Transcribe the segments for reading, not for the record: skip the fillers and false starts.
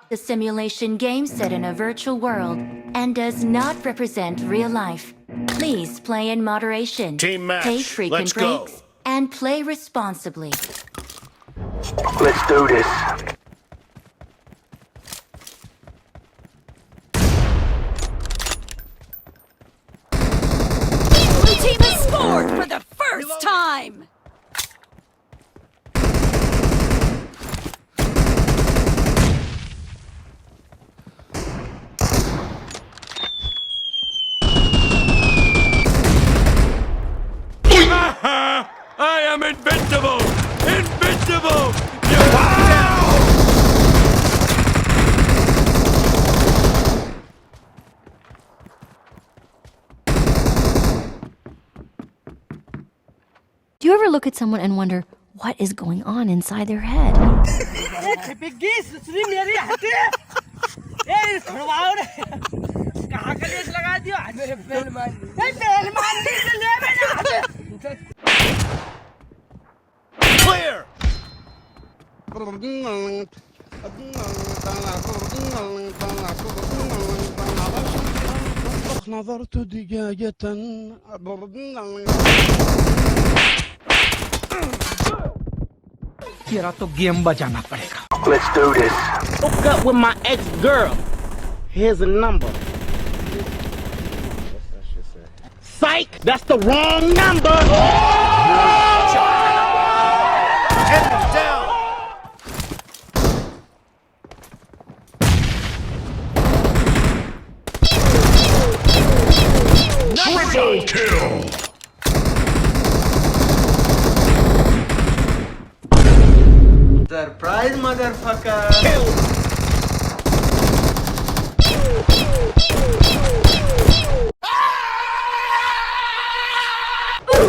The simulation game set in a virtual world and does not represent real life. Please play in moderation. Team match. Take frequent Let's go. breaks and play responsibly. Let's do this. Blue team has scored for the first time! I am invincible! Invincible! Do you ever look at someone and wonder what is going on inside their head? Clear! نظرت دجاجة तेरा तो game बजाना पड़ेगा. Let's do this. Hook up with my ex-girl. Here's a number. Psych! That's the wrong number! Enemy down! Triple kill. Surprise, motherfucker! Kill!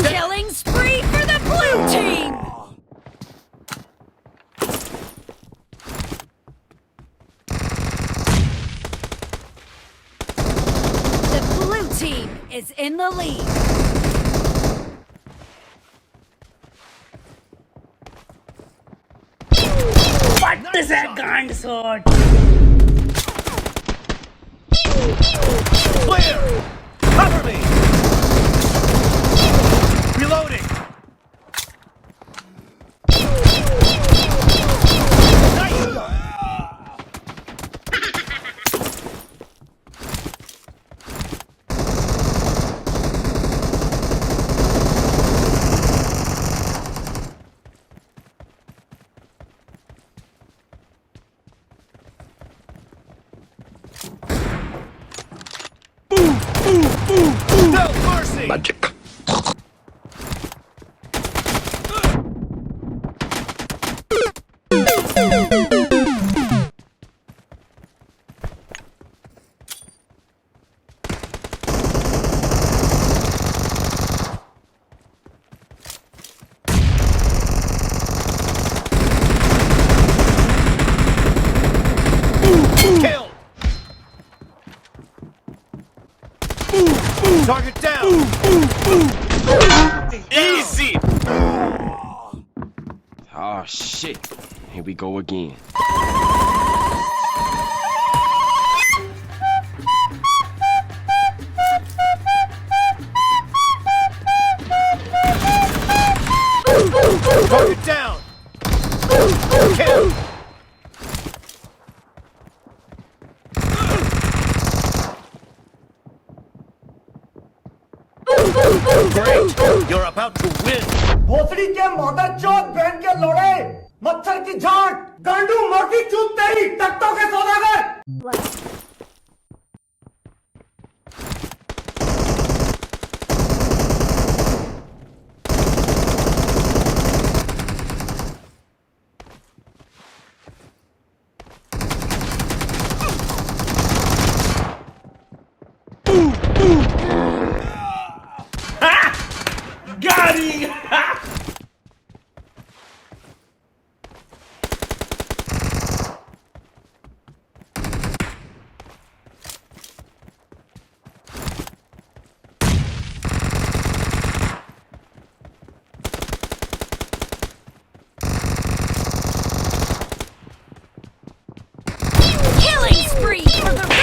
Killing spree for the blue team! The blue team is in the lead. What is that kind of sword? Clear! Cover me! Reloading! No mercy! Magic. Kill! Target down! Easy! Oh shit. Here we go again. Target down! Kill! Great! You're about to win! भोसड़ी के mother चौथ बहन के लोड़े मच्छर की झांक गांडू मोटी चूत तेरी तख्तों के सौदागर Got him! spree for the